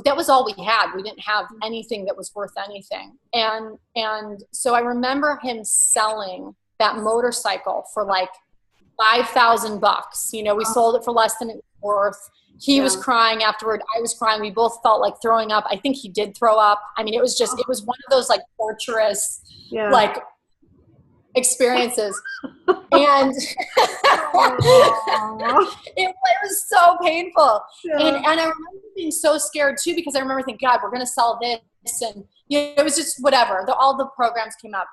that was all we had. We didn't have anything that was worth anything. And so I remember him selling that motorcycle for like $5,000. You know, we sold it for less than it was worth. He was crying afterward. I was crying. We both felt like throwing up. I think he did throw up. I mean, it was just, it was one of those like torturous, like experiences. And it was so painful. And I remember being so scared too, because I remember thinking, God, we're going to sell this. And you know, it was just whatever. All the programs came up.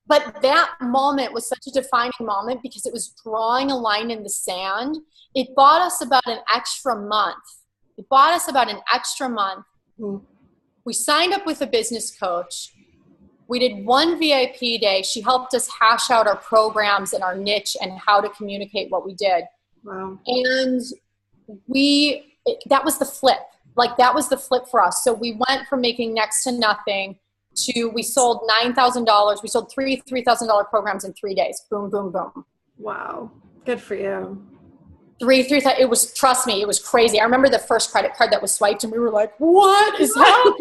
But that moment was such a defining moment because it was drawing a line in the sand. It bought us about an extra month. We signed up with a business coach. We did one VIP day. She helped us hash out our programs and our niche and how to communicate what we did. Wow. And that was the flip. Like that was the flip for us. So we went from making next to nothing to, we sold $9,000. We sold three $3,000 programs in 3 days. Boom, boom, boom. Wow. Good for you. It was, trust me, it was crazy. I remember the first credit card that was swiped and we were like, what is happening?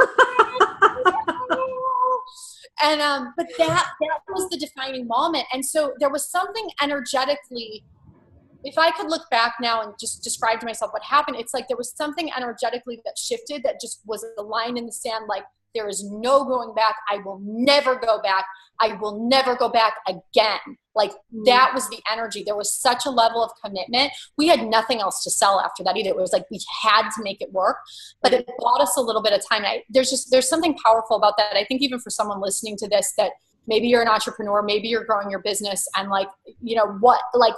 And, but that was the defining moment. And so there was something energetically, if I could look back now and just describe to myself what happened, it's like there was something energetically that shifted that just was a line in the sand. Like, there is no going back. I will never go back. I will never go back again. Like that was the energy. There was such a level of commitment. We had nothing else to sell after that either. It was like we had to make it work, but it bought us a little bit of time. There's something powerful about that. I think even for someone listening to this, that maybe you're an entrepreneur, maybe you're growing your business, and like, you know what, like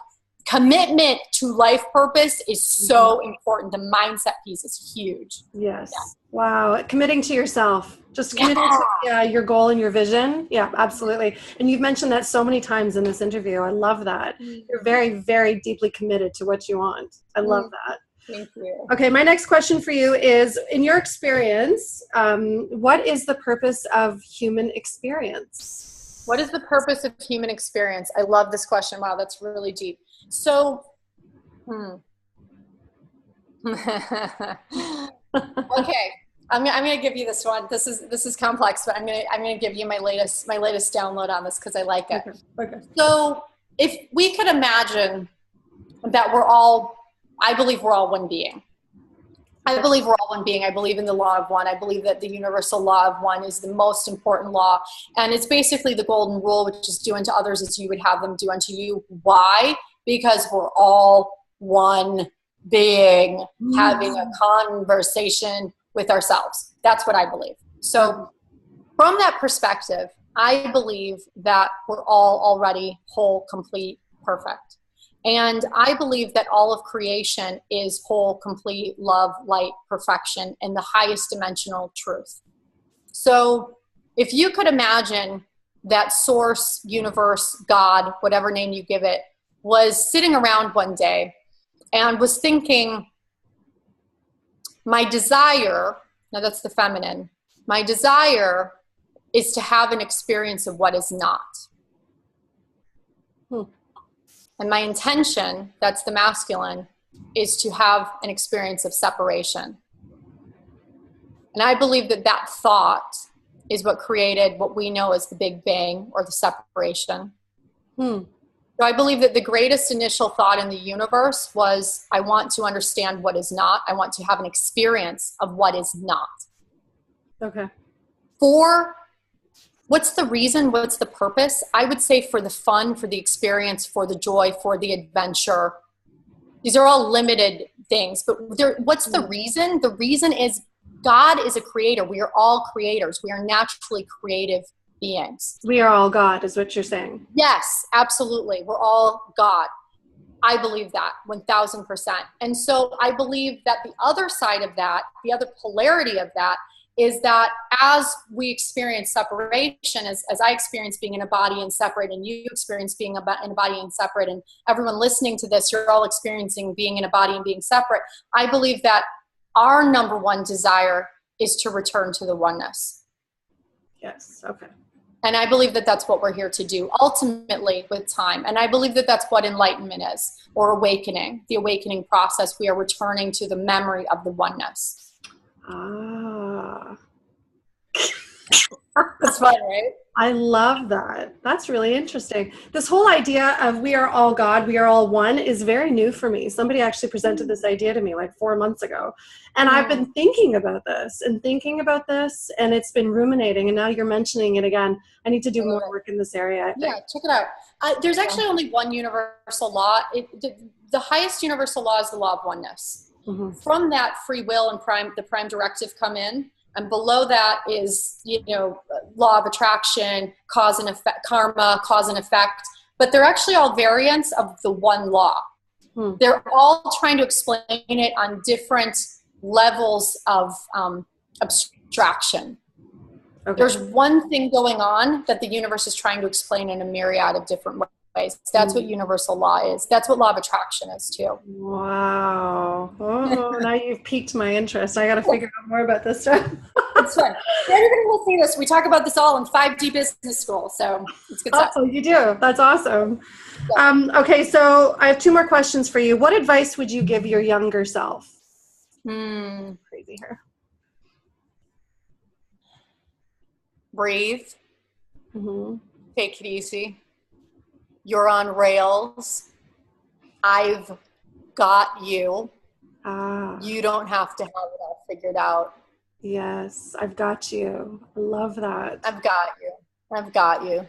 commitment to life purpose is so important. The mindset piece is huge. Yes. Yeah. Wow. Committing to yourself, just committing to your goal and your vision. Yeah, absolutely. And you've mentioned that so many times in this interview. I love that. You're very, very deeply committed to what you want. I love that. Thank you. Okay. My next question for you is, in your experience, what is the purpose of human experience? What is the purpose of human experience? I love this question. Wow, that's really deep. So, okay, I'm gonna give you this one. This is complex, but I'm gonna give you my latest download on this because I like it. Okay. So, if we could imagine that I believe we're all one being. I believe we're all one being. I believe in the law of one. I believe that the universal law of one is the most important law. And it's basically the golden rule, which is do unto others as you would have them do unto you. Why? Because we're all one being having a conversation with ourselves. That's what I believe. So from that perspective, I believe that we're all already whole, complete, perfect. And I believe that all of creation is whole, complete, love, light, perfection, and the highest dimensional truth. So if you could imagine that source, universe, God, whatever name you give it, was sitting around one day and was thinking, my desire, now that's the feminine, my desire is to have an experience of what is not. And my intention, that's the masculine, is to have an experience of separation. And I believe that that thought is what created what we know as the Big Bang or the separation. So I believe that the greatest initial thought in the universe was, I want to understand what is not. I want to have an experience of what is not. Okay. What's the reason? What's the purpose? I would say for the fun, for the experience, for the joy, for the adventure. These are all limited things, but what's the reason? The reason is God is a creator. We are all creators. We are naturally creative beings. We are all God, is what you're saying. Yes, absolutely. We're all God. I believe that 1000%. And so I believe that the other side of that, the other polarity of that, is that as we experience separation, as I experience being in a body and separate, and you experience being in a body and separate, and everyone listening to this, you're all experiencing being in a body and being separate. I believe that our number one desire is to return to the oneness. Yes. Okay. And I believe that that's what we're here to do ultimately with time. And I believe that that's what enlightenment is, or awakening, the awakening process. We are returning to the memory of the oneness. Ah. That's fun, right? I love that. That's really interesting. This whole idea of we are all God, we are all one is very new for me. Somebody actually presented this idea to me like 4 months ago. And I've been thinking about this, and it's been ruminating. And now you're mentioning it again. I need to do more work in this area, I think. Yeah, check it out. There's actually only one universal law. The highest universal law is the law of oneness. Mm-hmm. From that, free will and the prime directive come in. And below that is, law of attraction, cause and effect, karma, cause and effect. But they're actually all variants of the one law. They're all trying to explain it on different levels of abstraction. Okay. There's one thing going on that the universe is trying to explain in a myriad of different ways. That's what universal law is. That's what law of attraction is too. Wow. Oh, now you've piqued my interest. I got to figure out more about this stuff. It's fun. Everybody will see this. We talk about this all in 5D business school. So it's good stuff. Oh, you do. That's awesome. Yeah. Okay. So I have 2 more questions for you. What advice would you give your younger self? Crazy here. Breathe. Mm-hmm. Take it easy. You're on rails. I've got you. You don't have to have it all figured out. Yes, I've got you. I love that. I've got you. I've got you.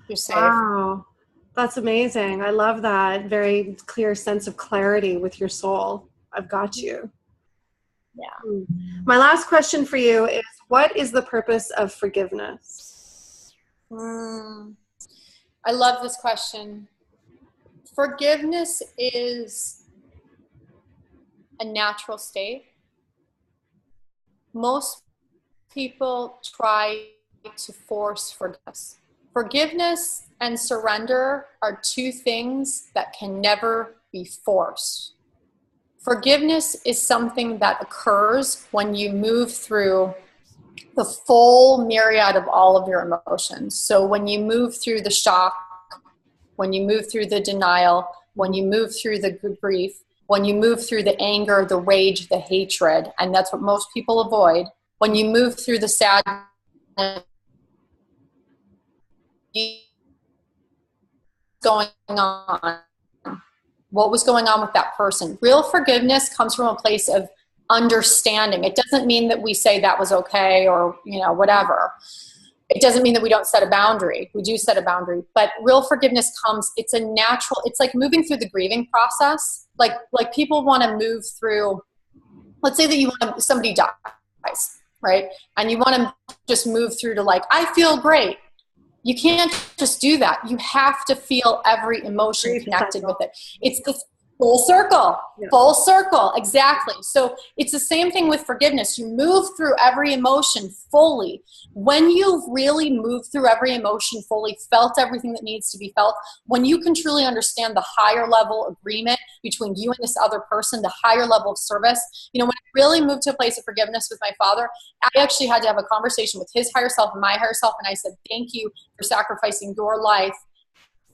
You're safe. Wow. That's amazing. I love that very clear sense of clarity with your soul. I've got you. Yeah. My last question for you is, what is the purpose of forgiveness? I love this question. Forgiveness is a natural state. Most people try to force forgiveness. Forgiveness and surrender are 2 things that can never be forced. Forgiveness is something that occurs when you move through the full myriad of all of your emotions. So when you move through the shock, when you move through the denial, when you move through the grief, when you move through the anger, the rage, the hatred, and that's what most people avoid. When you move through the sadness, going on, what was going on with that person. Real forgiveness comes from a place of understanding. It doesn't mean that we say that was okay or, whatever. It doesn't mean that we don't set a boundary. We do set a boundary, but real forgiveness comes, it's a natural, it's like moving through the grieving process. Like people want to move through, let's say that somebody dies, right? And you want to just move through to I feel great. You can't just do that. You have to feel every emotion connected with it. It's this full circle, full circle. Exactly. So it's the same thing with forgiveness. You move through every emotion fully. When you've really moved through every emotion fully, felt everything that needs to be felt, when you can truly understand the higher level agreement between you and this other person, the higher level of service, when I really moved to a place of forgiveness with my father, I actually had to have a conversation with his higher self and my higher self. And I said, thank you for sacrificing your life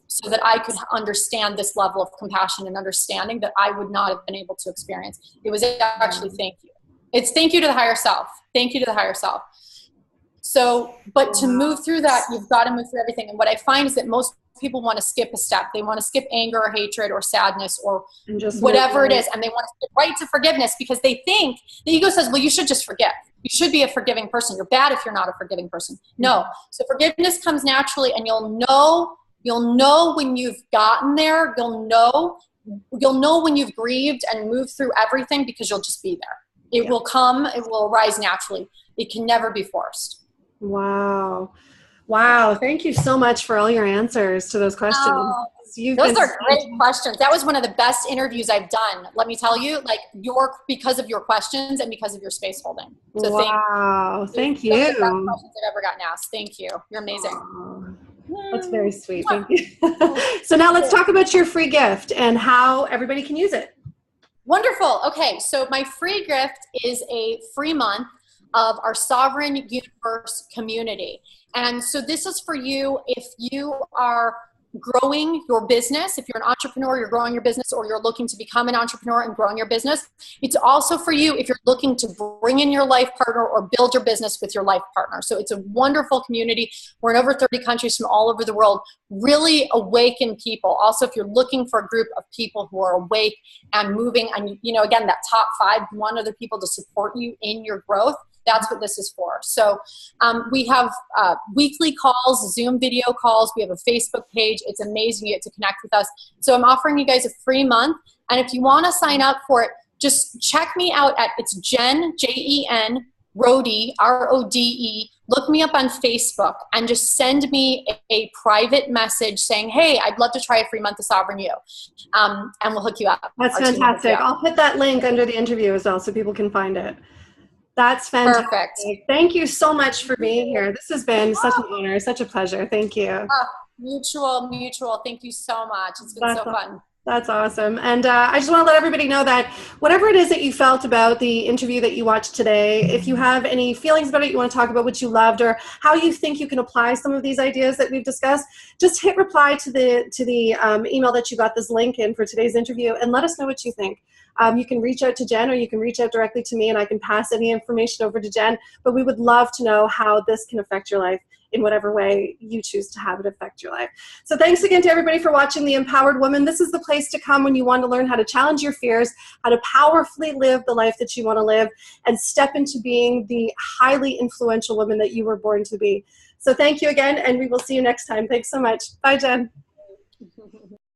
so that I could understand this level of compassion and understanding that I would not have been able to experience. It was actually thank you. It's thank you to the higher self. Thank you to the higher self. So, but to move through that, you've got to move through everything. And what I find is that most people want to skip a step. They want to skip anger or hatred or sadness or whatever it is. And they want to skip right to forgiveness because they think, the ego says, well, you should just forgive. You should be a forgiving person. You're bad if you're not a forgiving person. No. So forgiveness comes naturally, and you'll know when you've gotten there. You'll know when you've grieved and moved through everything because you'll just be there. It will come. It will arise naturally. It can never be forced. Wow. Thank you so much for all your answers to those questions. Those are great questions. That was one of the best interviews I've done. Let me tell you, because of your questions and because of your space holding. So thank you. Those are the best questions I've ever gotten asked. Thank you. You're amazing. That's very sweet. Thank you. So now let's talk about your free gift and how everybody can use it. Wonderful. Okay. So my free gift is a free month of our Sovereign Universe community. And so this is for you if you are growing your business. If you're an entrepreneur, you're growing your business, or you're looking to become an entrepreneur and growing your business. It's also for you if you're looking to bring in your life partner or build your business with your life partner. So it's a wonderful community. We're in over 30 countries from all over the world, really awakened people. Also, if you're looking for a group of people who are awake and moving, and you know, again, that top 5, you want other people to support you in your growth, that's what this is for. So we have weekly calls, Zoom video calls. We have a Facebook page. It's amazing. You get to connect with us. So I'm offering you guys a free month. And if you want to sign up for it, just check me out at, it's Jen, Jen, Rode, Rode. Look me up on Facebook and just send me a private message saying, hey, I'd love to try a free month of Sovereign You. And we'll hook you up. That's fantastic. I'll put that link under the interview as well so people can find it. That's fantastic. Perfect. Thank you so much for being here. This has been such an honor, such a pleasure. Thank you. Mutual. Thank you so much. It's been so fun. That's awesome. And I just want to let everybody know that whatever it is that you felt about the interview that you watched today, if you have any feelings about it, you want to talk about what you loved or how you think you can apply some of these ideas that we've discussed, just hit reply to the email that you got this link in for today's interview and let us know what you think. You can reach out to Jen or you can reach out directly to me and I can pass any information over to Jen, but we would love to know how this can affect your life in whatever way you choose to have it affect your life. So thanks again to everybody for watching The Empowered Woman. This is the place to come when you want to learn how to challenge your fears, how to powerfully live the life that you want to live, and step into being the highly influential woman that you were born to be. So thank you again, and we will see you next time. Thanks so much. Bye, Jen.